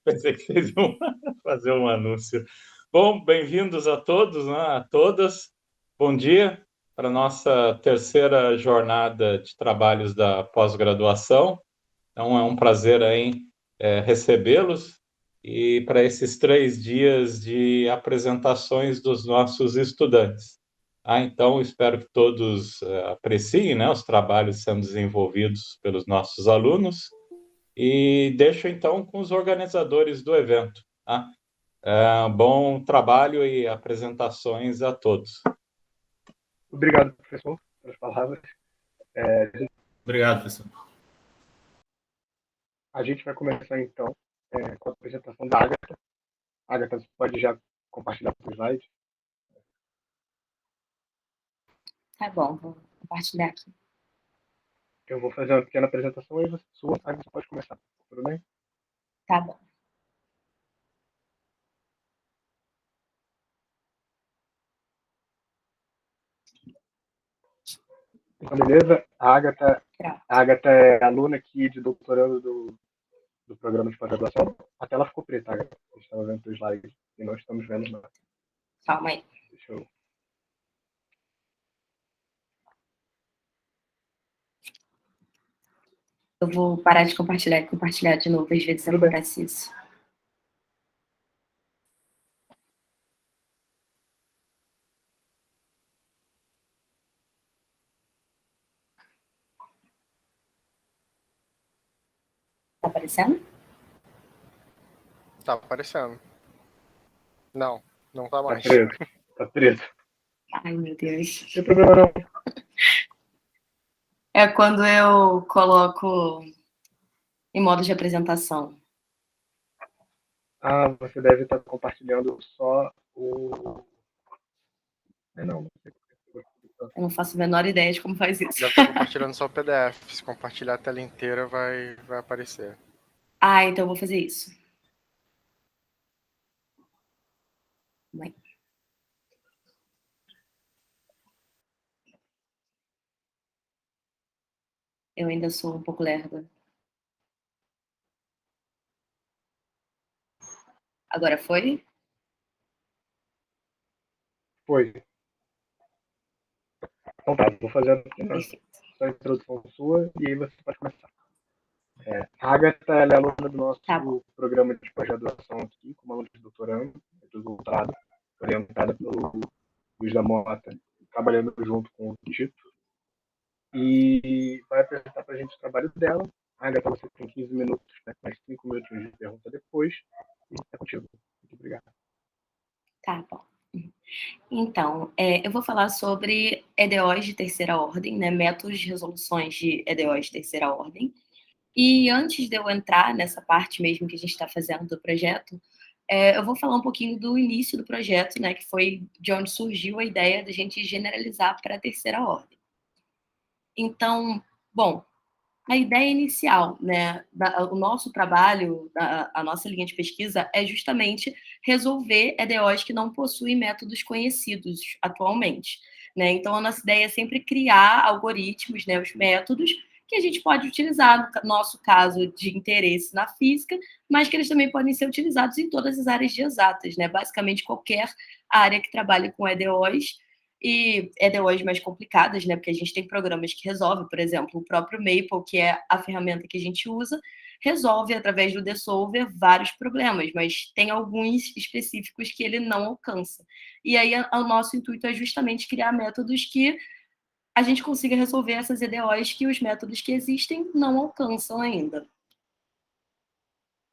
Pensei que vocês iam fazer um anúncio. Bom, bem-vindos a todos, né, a todas. Bom dia para a nossa terceira jornada de trabalhos da pós-graduação. Então, é um prazer aí, recebê-los e para esses 3 dias de apresentações dos nossos estudantes. Então, espero que todos apreciem, né, os trabalhos sendo desenvolvidos pelos nossos alunos. E deixo então com os organizadores do evento. Tá? Bom trabalho e apresentações a todos. Obrigado, professor, pelas palavras. Obrigado, professor. A gente vai começar, então, com a apresentação da Agatha. Agatha, você pode já compartilhar o slide? Tá bom, vou compartilhar aqui. Eu vou fazer uma pequena apresentação e você pode começar. Tudo bem? Tá bom. Então, beleza? A Agatha é aluna aqui de doutorando do programa de pós-graduação. A tela ficou preta, Agatha. A gente estava vendo o slide e não estamos vendo nada. Calma aí. Deixa eu... Eu vou parar de compartilhar e compartilhar de novo, às vezes acontece isso. Tá aparecendo? Tá aparecendo. Não tá mais. Tá preto. Ai, meu Deus. Não tem problema não. É quando eu coloco em modo de apresentação. Ah, você deve estar compartilhando só o... Não sei. Eu não faço a menor ideia de como faz isso. Deve estar compartilhando só o PDF. Se compartilhar a tela inteira, vai aparecer. Ah, então eu vou fazer isso. Bem. Eu ainda sou um pouco lerda. Agora foi? Foi. Então tá, vou fazer Perfeito. a introdução sua e aí você pode começar. A Agatha ela é aluna do nosso programa de pós-graduação aqui, como aluna de doutorando, do doutorado, orientada pelo Luiz da Mota, trabalhando junto com o Tito. E vai apresentar para a gente o trabalho dela. A Agatha, você tem 15 minutos, né, mais 5 minutos de pergunta depois. E é contigo. Muito obrigado. Tá bom. Então, eu vou falar sobre EDOs de terceira ordem, né, métodos de resoluções de EDOs de terceira ordem. E antes de eu entrar nessa parte mesmo que a gente está fazendo do projeto, eu vou falar um pouquinho do início do projeto, né, que foi de onde surgiu a ideia da gente generalizar para a terceira ordem. Então, bom, a ideia inicial, né, o nosso trabalho, a nossa linha de pesquisa é justamente resolver EDOs que não possuem métodos conhecidos atualmente, né? Então, a nossa ideia é sempre criar algoritmos, né, os métodos que a gente pode utilizar, no nosso caso de interesse na física, mas que eles também podem ser utilizados em todas as áreas de exatas, né? Basicamente, qualquer área que trabalhe com EDOs, e EDOs mais complicadas, né? Porque a gente tem programas que resolvem, por exemplo, o próprio Maple, que é a ferramenta que a gente usa, resolve, através do Desolver, vários problemas, mas tem alguns específicos que ele não alcança. E aí, o nosso intuito é justamente criar métodos que a gente consiga resolver essas EDOs que os métodos que existem não alcançam ainda.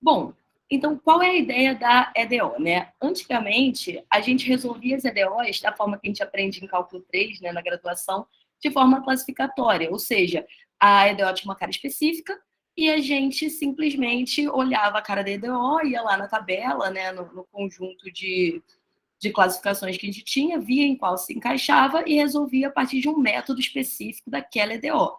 Bom, então, qual é a ideia da EDO, né? Antigamente, a gente resolvia as EDOs da forma que a gente aprende em Cálculo 3, né, na graduação, de forma classificatória, ou seja, a EDO tinha uma cara específica e a gente simplesmente olhava a cara da EDO, ia lá na tabela, né, no conjunto de classificações que a gente tinha, via em qual se encaixava e resolvia a partir de um método específico daquela EDO.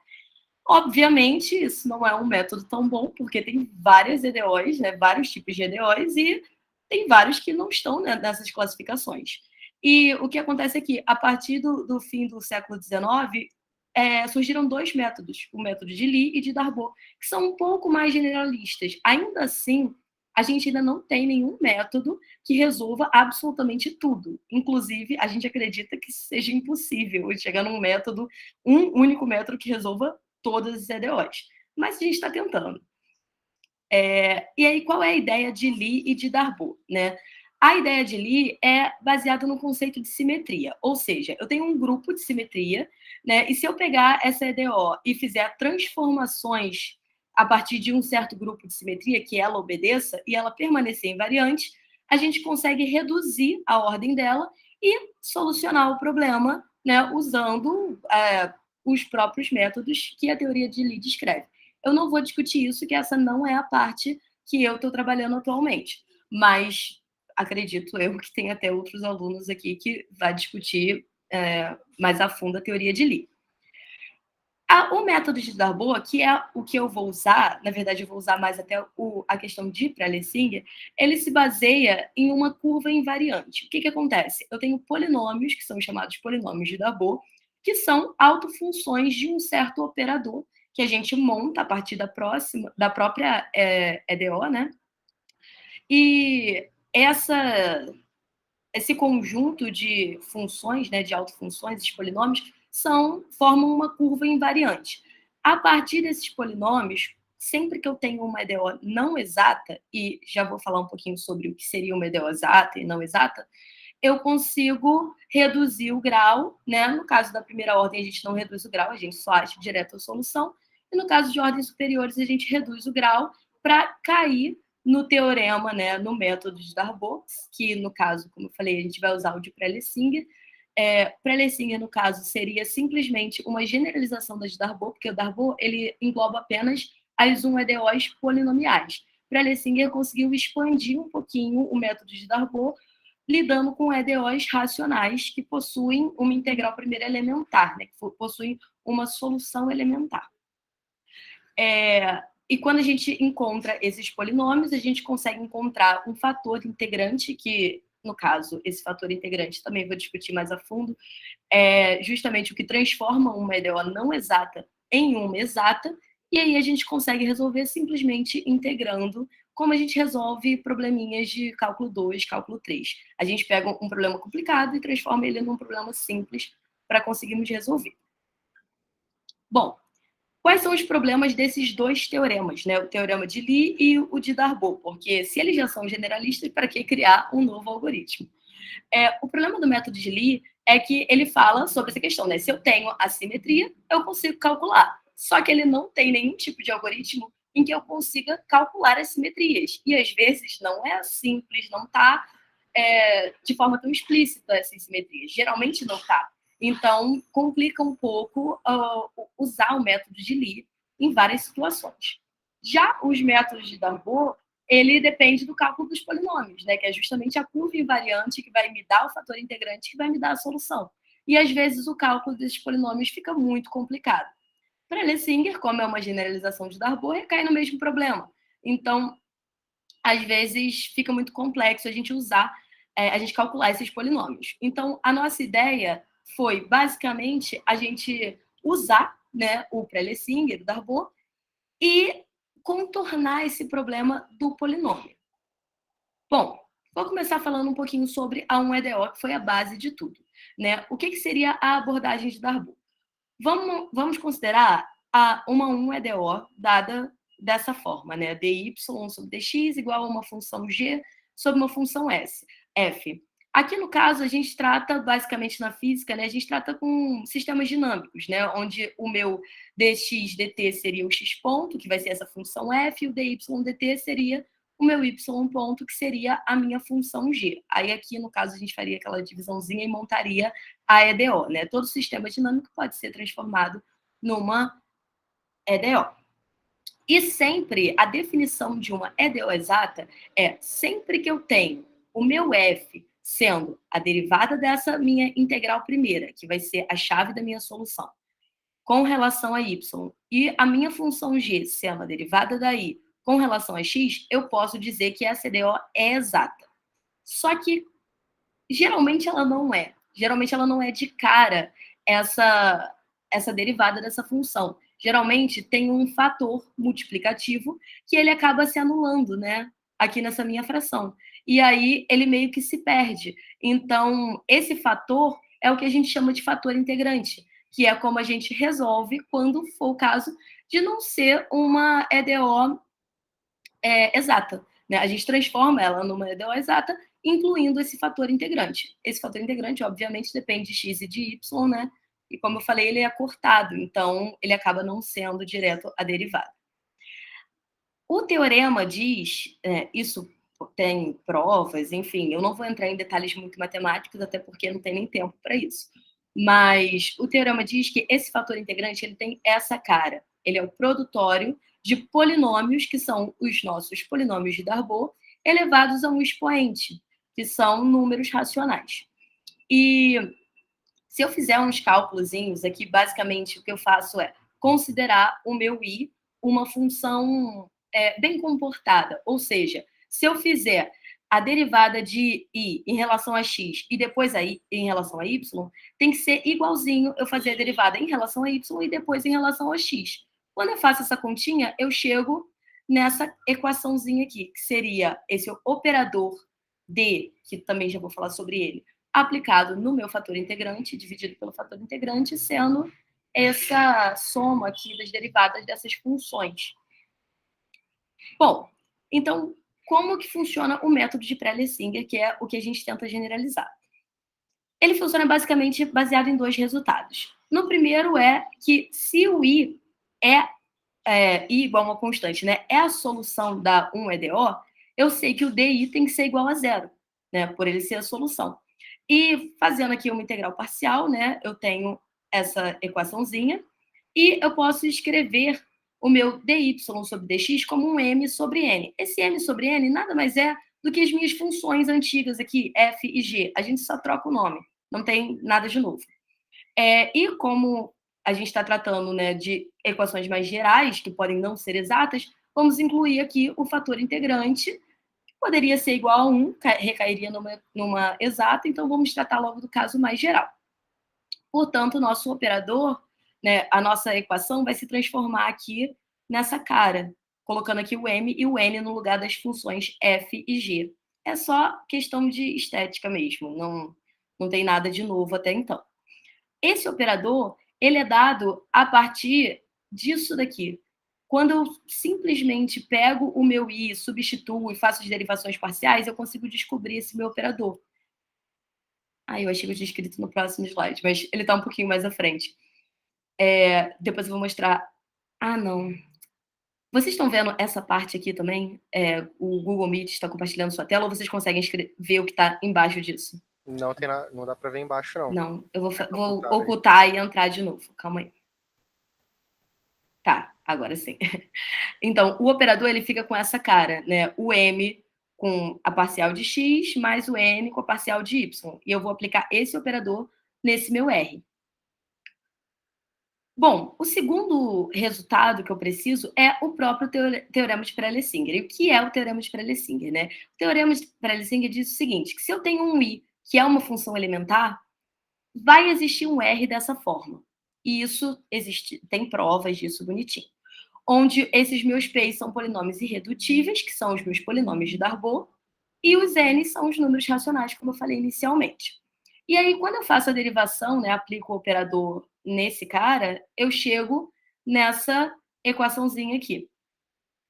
Obviamente, isso não é um método tão bom, porque tem várias EDOs, né, vários tipos de EDOs, e tem vários que não estão, né, nessas classificações. E o que acontece é que, a partir do fim do século XIX, surgiram dois métodos, o método de Lie e de Darboux, que são um pouco mais generalistas. Ainda assim, a gente ainda não tem nenhum método que resolva absolutamente tudo. Inclusive, a gente acredita que seja impossível chegar num método, um único método que resolva todas as EDOs. Mas a gente está tentando. E aí, qual é a ideia de Lee e de Darboux, né? A ideia de Lee é baseada no conceito de simetria, ou seja, eu tenho um grupo de simetria, né? E se eu pegar essa EDO e fizer transformações a partir de um certo grupo de simetria, que ela obedeça, e ela permanecer invariante, a gente consegue reduzir a ordem dela e solucionar o problema, né? Usando os próprios métodos que a teoria de Lee descreve. Eu não vou discutir isso, que essa não é a parte que eu estou trabalhando atualmente, mas acredito eu que tem até outros alunos aqui que vai discutir mais a fundo a teoria de Lee. O método de Darboux, que é o que eu vou usar, na verdade eu vou usar mais até a questão de Prelessinger, ele se baseia em uma curva invariante. O que acontece? Eu tenho polinômios, que são chamados polinômios de Darboux, que são autofunções de um certo operador, que a gente monta a partir da própria EDO, né? E esse conjunto de funções, né, de autofunções, esses polinômios, formam uma curva invariante. A partir desses polinômios, sempre que eu tenho uma EDO não exata, e já vou falar um pouquinho sobre o que seria uma EDO exata e não exata, eu consigo reduzir o grau, né? No caso da primeira ordem, a gente não reduz o grau, a gente só acha direto a solução, e no caso de ordens superiores, a gente reduz o grau para cair no teorema, né, no método de Darboux, que no caso, como eu falei, a gente vai usar o de Prelessinger. Prelessinger, no caso, seria simplesmente uma generalização da de Darboux, porque o Darboux ele engloba apenas as 1-EDOs polinomiais. Prelessinger conseguiu expandir um pouquinho o método de Darboux, lidando com EDOs racionais que possuem uma integral primeira elementar, né, que possuem uma solução elementar. E quando a gente encontra esses polinômios, a gente consegue encontrar um fator integrante, que, no caso, esse fator integrante também vou discutir mais a fundo, é justamente o que transforma uma EDO não exata em uma exata, e aí a gente consegue resolver simplesmente integrando, como a gente resolve probleminhas de cálculo 2, cálculo 3. A gente pega um problema complicado e transforma ele num problema simples para conseguirmos resolver. Bom, quais são os problemas desses dois teoremas, né? O teorema de Lee e o de Darboux? Porque se eles já são generalistas, para que criar um novo algoritmo? O problema do método de Lee é que ele fala sobre essa questão, né? Se eu tenho assimetria, eu consigo calcular. Só que ele não tem nenhum tipo de algoritmo em que eu consiga calcular as simetrias. E às vezes não é simples, não está de forma tão explícita essas simetrias. Geralmente não está. Então, complica um pouco usar o método de Lee em várias situações. Já os métodos de Darboux, ele depende do cálculo dos polinômios, né? Que é justamente a curva invariante que vai me dar o fator integrante que vai me dar a solução. E, às vezes, o cálculo desses polinômios fica muito complicado. Prelessinger, como é uma generalização de Darboux, recai no mesmo problema. Então, às vezes, fica muito complexo a gente a gente calcular esses polinômios. Então, a nossa ideia foi, basicamente, a gente usar, né, o Prelessinger, do Darboux, e contornar esse problema do polinômio. Bom, vou começar falando um pouquinho sobre a 1-EDO, que foi a base de tudo, né? O que seria a abordagem de Darboux? Vamos considerar uma 1-EDO dada dessa forma, né? dy sobre dx igual a uma função g sobre uma função f. Aqui, no caso, a gente trata, basicamente na física, né, a gente trata com sistemas dinâmicos, né, onde o meu dx dt seria o x ponto, que vai ser essa função f, e o dy dt seria o meu y ponto, que seria a minha função g. Aí aqui, no caso, a gente faria aquela divisãozinha e montaria a EDO. Né? Todo sistema dinâmico pode ser transformado numa EDO. E sempre, a definição de uma EDO exata é sempre que eu tenho o meu f sendo a derivada dessa minha integral primeira, que vai ser a chave da minha solução, com relação a y, e a minha função g sendo a derivada da i com relação a x, eu posso dizer que essa EDO é exata. Só que, geralmente, ela não é. Geralmente, ela não é de cara essa derivada dessa função. Geralmente, tem um fator multiplicativo que ele acaba se anulando, né? aqui nessa minha fração. E aí ele meio que se perde. Então, esse fator é o que a gente chama de fator integrante, que é como a gente resolve quando for o caso de não ser uma EDO exata, né? A gente transforma ela numa EDO exata, incluindo esse fator integrante. Esse fator integrante, obviamente, depende de x e de y, né? E como eu falei, ele é cortado, então ele acaba não sendo direto a derivada. O teorema diz, isso tem provas, enfim, eu não vou entrar em detalhes muito matemáticos, até porque não tem nem tempo para isso. Mas o teorema diz que esse fator integrante ele tem essa cara. Ele é o produtório de polinômios, que são os nossos polinômios de Darboux, elevados a um expoente, que são números racionais. E se eu fizer uns cálculozinhos aqui, basicamente o que eu faço é considerar o meu i uma função bem comportada. Ou seja, se eu fizer a derivada de i em relação a x e depois a i em relação a y, tem que ser igualzinho eu fazer a derivada em relação a y e depois em relação a x. Quando eu faço essa continha, eu chego nessa equaçãozinha aqui, que seria esse operador d, que também já vou falar sobre ele, aplicado no meu fator integrante, dividido pelo fator integrante, sendo essa soma aqui das derivadas dessas funções. Bom, então, como que funciona o método de Pré-Lessinger, que é o que a gente tenta generalizar? Ele funciona basicamente baseado em dois resultados. No primeiro é que se o i i igual a uma constante, né, é a solução da 1EDO, eu sei que o di tem que ser igual a zero, né, por ele ser a solução. E fazendo aqui uma integral parcial, né, eu tenho essa equaçãozinha, e eu posso escrever o meu dy sobre dx como um m sobre n. Esse m sobre n nada mais é do que as minhas funções antigas aqui, f e g. A gente só troca o nome, não tem nada de novo. E como a gente está tratando, né, de equações mais gerais, que podem não ser exatas, vamos incluir aqui o fator integrante, que poderia ser igual a 1, recairia numa exata, então vamos tratar logo do caso mais geral. Portanto, o nosso operador, né, a nossa equação vai se transformar aqui nessa cara, colocando aqui o m e o n no lugar das funções f e g. É só questão de estética mesmo, não tem nada de novo até então. Esse operador, ele é dado a partir disso daqui. Quando eu simplesmente pego o meu i, substituo e faço as derivações parciais, eu consigo descobrir esse meu operador. Eu achei que eu tinha escrito no próximo slide, mas ele está um pouquinho mais à frente. Depois eu vou mostrar... não. Vocês estão vendo essa parte aqui também? O Google Meet está compartilhando sua tela, ou vocês conseguem ver o que está embaixo disso? Não, não dá para ver embaixo, não. Não, eu vou ocultar e entrar de novo. Calma aí. Tá, agora sim. Então, o operador ele fica com essa cara, né? O m com a parcial de x, mais o n com a parcial de y. E eu vou aplicar esse operador nesse meu R. Bom, o segundo resultado que eu preciso é o próprio teorema de Pré-Lessinger. E o que é o teorema de Pré-Lessinger, né? O teorema de Pré-Lessinger diz o seguinte, que se eu tenho um i, que é uma função elementar, vai existir um R dessa forma. E isso existe, tem provas disso bonitinho. Onde esses meus P's são polinômios irredutíveis, que são os meus polinômios de Darboux, e os N são os números racionais, como eu falei inicialmente. E aí, quando eu faço a derivação, né, aplico o operador nesse cara, eu chego nessa equaçãozinha aqui.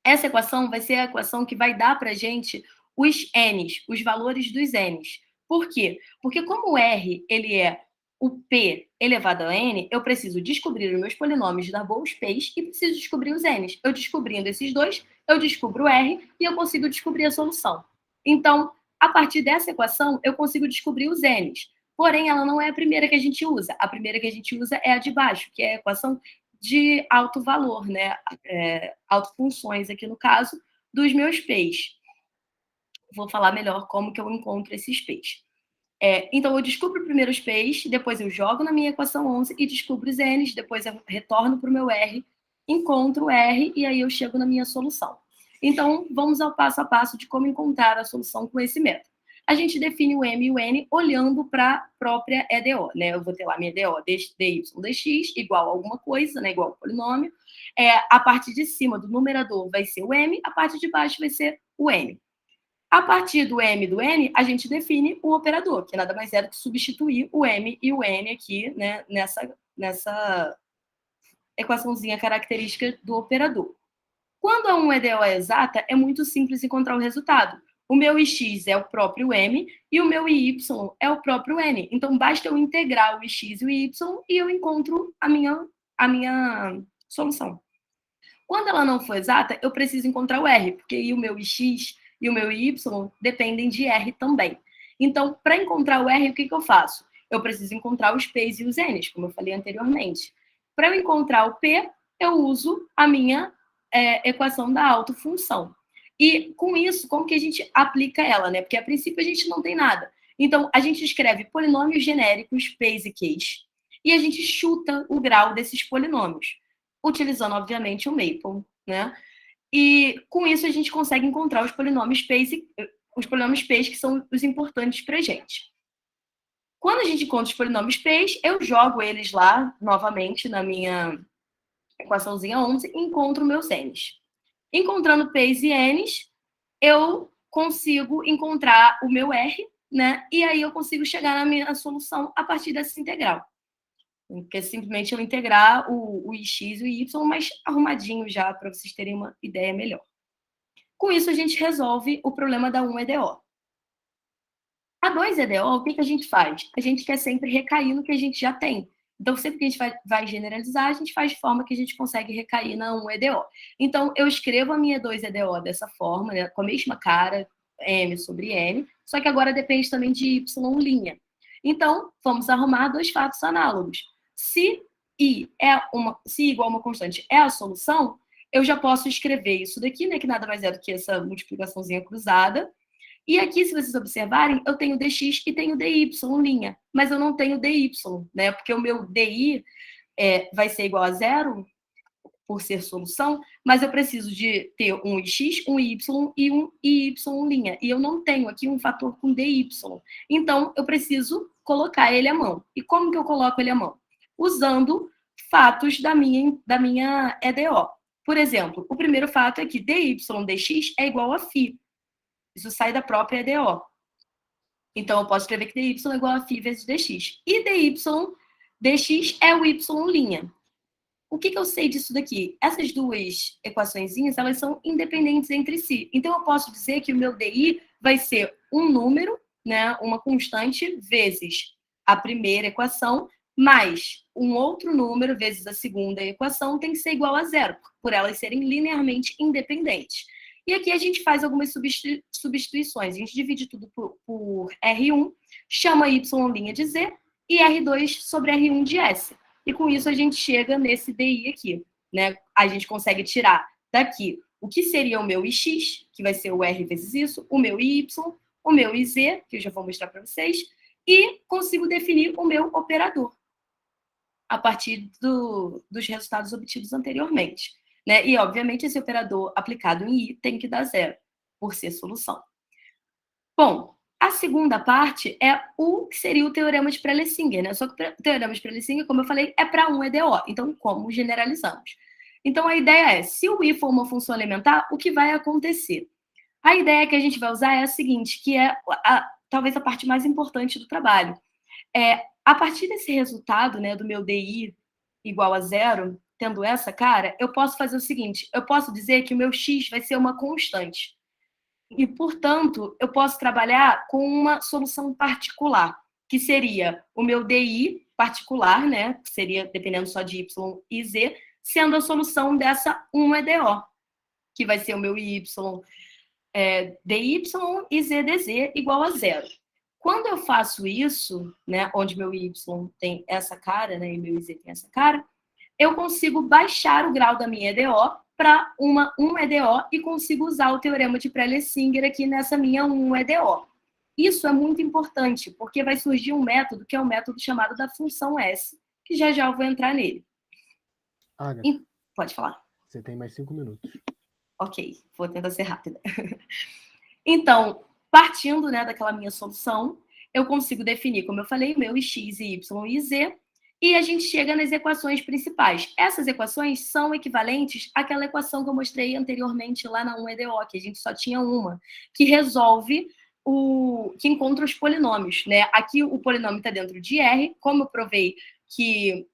Essa equação vai ser a equação que vai dar para a gente os N's, os valores dos N's. Por quê? Porque como o R ele é o P elevado a N, eu preciso descobrir os meus polinômios de Darboux, os P's, e preciso descobrir os N's. Eu descobrindo esses dois, eu descubro o R e eu consigo descobrir a solução. Então, a partir dessa equação, eu consigo descobrir os N's. Porém, ela não é a primeira que a gente usa. A primeira que a gente usa é a de baixo, que é a equação de alto valor, né? Autofunções, aqui no caso, dos meus P's. Vou falar melhor como que eu encontro esses P's. Então, eu descubro primeiro os P's, depois eu jogo na minha equação 11 e descubro os N's, depois eu retorno para o meu R, encontro o R e aí eu chego na minha solução. Então, vamos ao passo a passo de como encontrar a solução com esse método. A gente define o M e o N olhando para a própria EDO, né? Eu vou ter lá minha EDO dy dx igual a alguma coisa, né? Igual ao polinômio. A parte de cima do numerador vai ser o M, a parte de baixo vai ser o N. A partir do M e do N, a gente define o operador, que nada mais é do que substituir o M e o N aqui, né, nessa equaçãozinha característica do operador. Quando a 1 EDO é exata, é muito simples encontrar o resultado. O meu IX é o próprio M e o meu IY é o próprio N. Então, basta eu integrar o IX e o Y e eu encontro a minha solução. Quando ela não for exata, eu preciso encontrar o R, porque aí o meu IX e o meu Y dependem de R também. Então, para encontrar o R, o que eu faço? Eu preciso encontrar os P's e os N's, como eu falei anteriormente. Para eu encontrar o P, eu uso a minha equação da autofunção. E com isso, como que a gente aplica ela, né? Porque a princípio a gente não tem nada. Então, a gente escreve polinômios genéricos, P's e Q's, e a gente chuta o grau desses polinômios, utilizando, obviamente, o Maple, né? E com isso a gente consegue encontrar os polinômios P's que são os importantes para a gente. Quando a gente encontra os polinômios P's, eu jogo eles lá novamente na minha equaçãozinha 11 e encontro meus N's. Encontrando P's e N's, eu consigo encontrar o meu R, né? E aí eu consigo chegar na minha solução a partir dessa integral. Que é simplesmente eu integrar o X e o Y, mas arrumadinho já, para vocês terem uma ideia melhor. Com isso, a gente resolve o problema da 1 EDO. A 2 EDO, o que a gente faz? A gente quer sempre recair no que a gente já tem. Então, sempre que a gente vai generalizar, a gente faz de forma que a gente consegue recair na 1 EDO. Então, eu escrevo a minha 2 EDO dessa forma, né, com a mesma cara, M sobre N, só que agora depende também de Y'. Então, vamos arrumar dois fatos análogos. Se I igual a uma constante é a solução, eu já posso escrever isso daqui, né, que nada mais é do que essa multiplicaçãozinha cruzada. E aqui, se vocês observarem, eu tenho dx e tenho dy', mas eu não tenho dy, né? Porque o meu di vai ser igual a zero, por ser solução, mas eu preciso de ter um x, um y e um y'. E eu não tenho aqui um fator com dy. Então, eu preciso colocar ele à mão. E como que eu coloco ele à mão? Usando fatos da minha EDO. Por exemplo, o primeiro fato é que dy dx é igual a φ. Isso sai da própria EDO. Então, eu posso escrever que dy é igual a φ vezes dx. E dx é o y'. O que eu sei disso daqui? Essas duas equaçõezinhas, elas são independentes entre si. Então, eu posso dizer que o meu di vai ser um número, né, uma constante, vezes a primeira equação, mais um outro número, vezes a segunda equação, tem que ser igual a zero, por elas serem linearmente independentes. E aqui a gente faz algumas substituições. A gente divide tudo por R1, chama Y' de Z, e R2 sobre R1 de S. E com isso a gente chega nesse DI aqui, né? A gente consegue tirar daqui o que seria o meu IX, que vai ser o R vezes isso, o meu IY, o meu IZ, que eu já vou mostrar para vocês, e consigo definir o meu operador a partir dos resultados obtidos anteriormente, né? E, obviamente, esse operador aplicado em I tem que dar zero, por ser solução. Bom, a segunda parte é o que seria o teorema de Prelessinger, né? Só que o teorema de Prelessinger, como eu falei, é para 1 EDO. Então, como generalizamos? Então, a ideia é, se o I for uma função elementar, o que vai acontecer? A ideia que a gente vai usar é a seguinte, que é talvez a parte mais importante do trabalho. A partir desse resultado, né, do meu DI igual a zero, tendo essa cara, eu posso fazer o seguinte, eu posso dizer que o meu X vai ser uma constante. E, portanto, eu posso trabalhar com uma solução particular, que seria o meu DI particular, né? Que seria dependendo só de Y e Z, sendo a solução dessa 1 EDO, que vai ser o meu Y dy e Z dz igual a zero. Quando eu faço isso, né, onde meu Y tem essa cara, né, e meu IZ tem essa cara, eu consigo baixar o grau da minha EDO para uma 1 EDO e consigo usar o teorema de Prelessinger aqui nessa minha 1 EDO. Isso é muito importante, porque vai surgir um método, que é o método chamado da função S, que já eu vou entrar nele. Pode falar. Você tem mais 5 minutos. Ok, vou tentar ser rápida. Então, partindo, né, daquela minha solução, eu consigo definir, como eu falei, meu x, y e z, e a gente chega nas equações principais. Essas equações são equivalentes àquela equação que eu mostrei anteriormente lá na 1EDO, que a gente só tinha uma, que resolve que encontra os polinômios, né? Aqui o polinômio está dentro de R, como eu provei que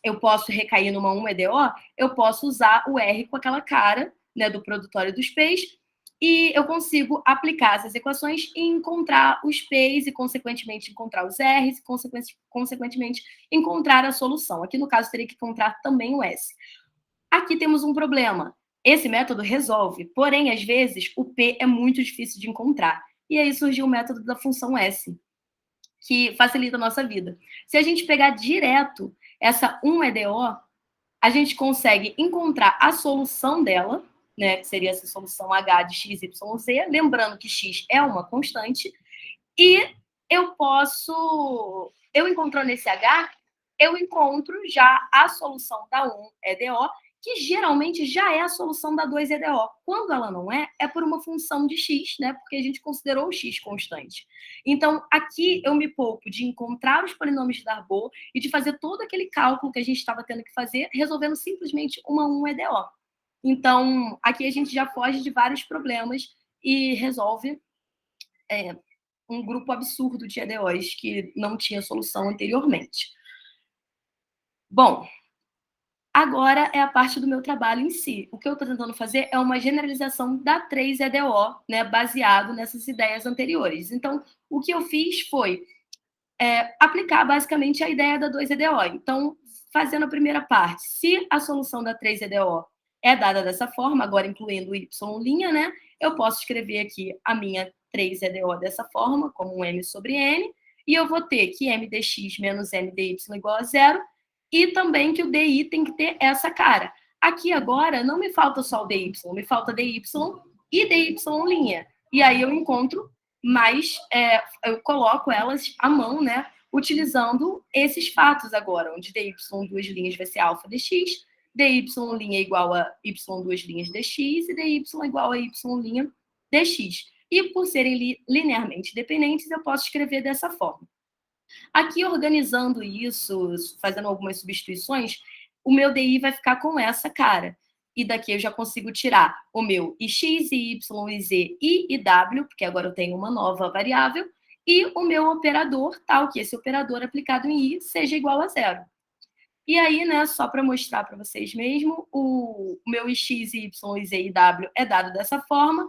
eu posso recair numa 1EDO, eu posso usar o R com aquela cara, né, do produtório dos P's, e eu consigo aplicar essas equações e encontrar os P's e, consequentemente, encontrar os R's e, consequentemente, encontrar a solução. Aqui, no caso, teria que encontrar também o S. Aqui temos um problema. Esse método resolve, porém, às vezes, o P é muito difícil de encontrar. E aí surgiu o método da função S, que facilita a nossa vida. Se a gente pegar direto essa 1EDO, a gente consegue encontrar a solução dela, né, que seria essa solução H de x, y, z, lembrando que x é uma constante, e eu encontrando esse H, eu encontro já a solução da 1EDO, que geralmente já é a solução da 2EDO. Quando ela não é por uma função de x, né, porque a gente considerou o x constante. Então, aqui eu me poupo de encontrar os polinômios de Darboux e de fazer todo aquele cálculo que a gente estava tendo que fazer, resolvendo simplesmente uma 1EDO. Então, aqui a gente já foge de vários problemas e resolve um grupo absurdo de EDOs que não tinha solução anteriormente. Bom, agora é a parte do meu trabalho em si. O que eu estou tentando fazer é uma generalização da 3EDO, né, baseado nessas ideias anteriores. Então, o que eu fiz foi aplicar basicamente a ideia da 2EDO. Então, fazendo a primeira parte, se a solução da 3EDO é dada dessa forma, agora incluindo o y', né, eu posso escrever aqui a minha 3EDO dessa forma, como um m sobre n, e eu vou ter que m dx menos m dy igual a zero, e também que o dy tem que ter essa cara. Aqui agora não me falta só o dy, me falta dy e dy'. E aí eu encontro mais, eu coloco elas à mão, né, utilizando esses fatos agora, onde dy duas linhas vai ser alfa dx, dy' é igual a y duas linhas dx e dy igual a y' dx. E por serem linearmente dependentes, eu posso escrever dessa forma. Aqui, organizando isso, fazendo algumas substituições, o meu DI vai ficar com essa cara. E daqui eu já consigo tirar o meu x, y, z, i e w, porque agora eu tenho uma nova variável, e o meu operador, tal que esse operador aplicado em i seja igual a zero. E aí, né, só para mostrar para vocês mesmo, o meu x, y, z e w é dado dessa forma.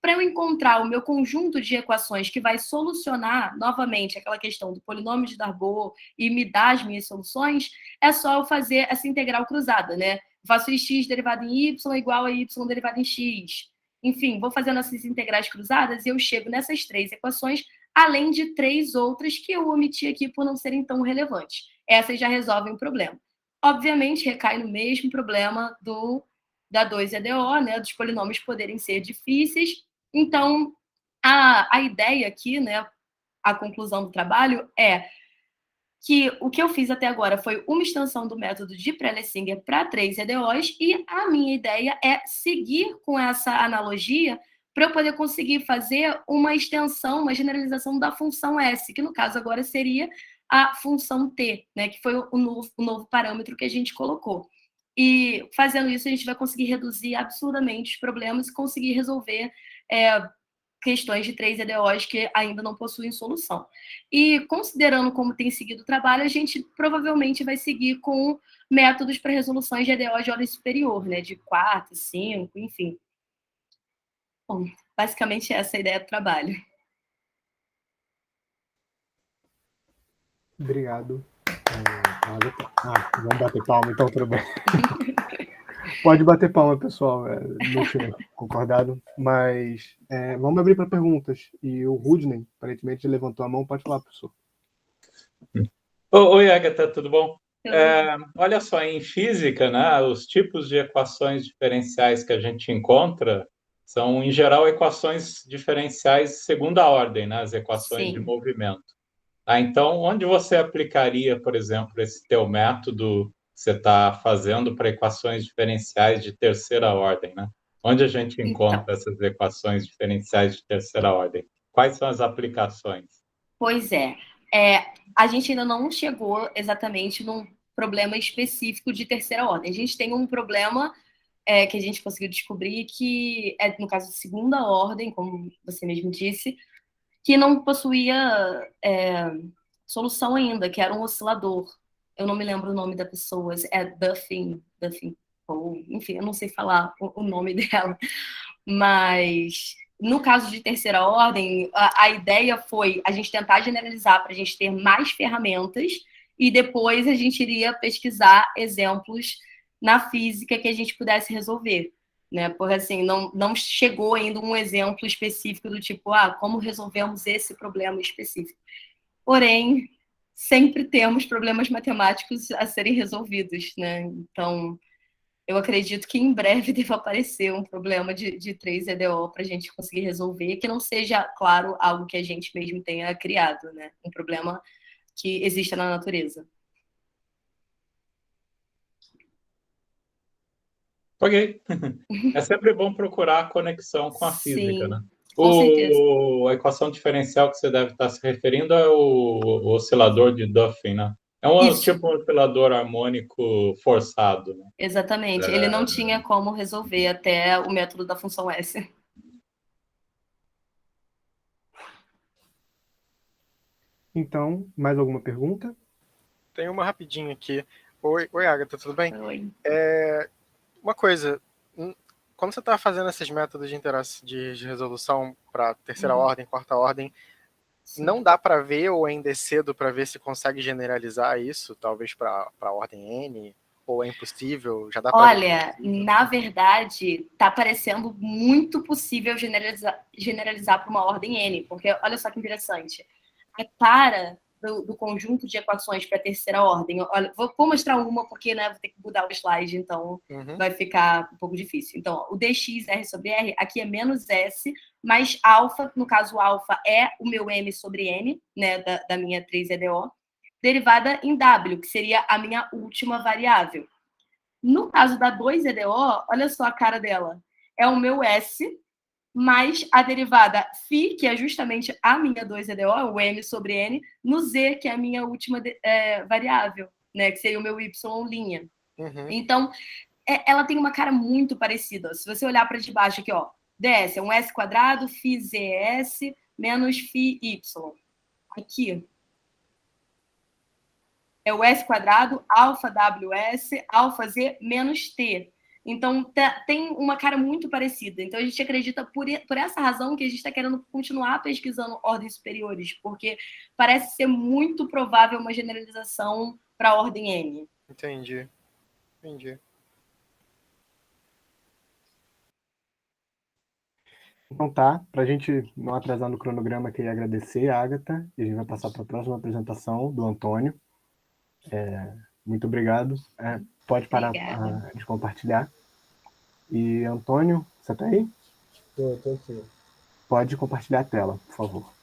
Para eu encontrar o meu conjunto de equações que vai solucionar novamente aquela questão do polinômio de Darboux e me dar as minhas soluções, é só eu fazer essa integral cruzada, né? Faço x derivado em y igual a y derivado em x. Enfim, vou fazendo essas integrais cruzadas e eu chego nessas 3 equações, além de 3 outras que eu omiti aqui por não serem tão relevantes. Essas já resolvem o problema. Obviamente, recai no mesmo problema da 2EDO, né? Dos polinômios poderem ser difíceis. Então, a ideia aqui, né, a conclusão do trabalho é que o que eu fiz até agora foi uma extensão do método de Prelessinger para 3EDOs e a minha ideia é seguir com essa analogia para eu poder conseguir fazer uma extensão, uma generalização da função S, que no caso agora seria a função T, né, que foi o novo parâmetro que a gente colocou. E fazendo isso, a gente vai conseguir reduzir absurdamente os problemas e conseguir resolver questões de 3EDOs que ainda não possuem solução. E considerando como tem seguido o trabalho, a gente provavelmente vai seguir com métodos para resoluções de EDOs de ordem superior, né, de 4, 5, enfim. Bom, basicamente essa é a ideia do trabalho. Obrigado. Vamos bater palma, então, tudo bem. Pode bater palma, pessoal. Não tinha concordado. Mas vamos abrir para perguntas. E o Rudney, aparentemente, levantou a mão. Pode falar, professor. Oi, Agatha, tudo bom? Olha só, em física, né, os tipos de equações diferenciais que a gente encontra são, em geral, equações diferenciais de segunda ordem, né, as equações Sim. de movimento. Então, onde você aplicaria, por exemplo, esse teu método que você está fazendo para equações diferenciais de terceira ordem, né? Onde a gente encontra essas equações diferenciais de terceira ordem? Quais são as aplicações? Pois a gente ainda não chegou exatamente problema específico de terceira ordem. A gente tem um problema que a gente conseguiu descobrir que é, no caso de segunda ordem, como você mesmo disse, que não possuía solução ainda, que era um oscilador. Eu não me lembro o nome da pessoa, é Duffin, ou enfim, eu não sei falar o nome dela, mas no caso de terceira ordem, a ideia foi a gente tentar generalizar para a gente ter mais ferramentas e depois a gente iria pesquisar exemplos na física que a gente pudesse resolver, né? Porque assim, não chegou ainda um exemplo específico do tipo, como resolvemos esse problema específico. Porém, sempre temos problemas matemáticos a serem resolvidos, né? Então, eu acredito que em breve deva aparecer um problema de 3EDO para a gente conseguir resolver, que não seja, claro, algo que a gente mesmo tenha criado, né? Um problema que exista na natureza. Ok. É sempre bom procurar a conexão com a física, né? Com certeza. A equação diferencial que você deve estar se referindo é o oscilador de Duffin, né? É um tipo de oscilador harmônico forçado, né? Exatamente. Ele não tinha como resolver até o método da função S. Então, mais alguma pergunta? Tem uma rapidinho aqui. Oi, Agatha, tudo bem? Oi. Uma coisa, quando você está fazendo esses métodos de resolução para terceira ordem, quarta ordem, não dá para ver, ou ainda é cedo para ver se consegue generalizar isso, talvez para a ordem N, ou é impossível? Já dá pra Olha, na verdade, está parecendo muito possível generalizar para uma ordem N, porque olha só que interessante. A tara do conjunto de equações para a terceira ordem, olha, vou mostrar uma porque vou ter que mudar o slide, então vai ficar um pouco difícil. Então, o dx r sobre r, aqui é menos s, mais alfa, no caso alfa é o meu m sobre n, né, da minha 3EDO, derivada em w, que seria a minha última variável. No caso da 2EDO, olha só a cara dela. É o meu S mais a derivada φ, que é justamente a minha 2EDO, o m sobre n, no z, que é a minha última variável, né, que seria o meu y'. Então, ela tem uma cara muito parecida. Se você olhar para de baixo aqui, ó, ds é um s quadrado, φzs menos φy. Aqui é o s quadrado, alfa ws, alfa z menos t. Então, tem uma cara muito parecida. Então, a gente acredita, por essa razão, que a gente está querendo continuar pesquisando ordens superiores, porque parece ser muito provável uma generalização para a ordem N. Entendi. Então tá, para a gente não atrasar no cronograma, queria agradecer a Agatha, e a gente vai passar para a próxima apresentação do Antônio. Muito obrigado. Pode parar de compartilhar. E Antônio, você está aí? Tô aqui. Pode compartilhar a tela, por favor.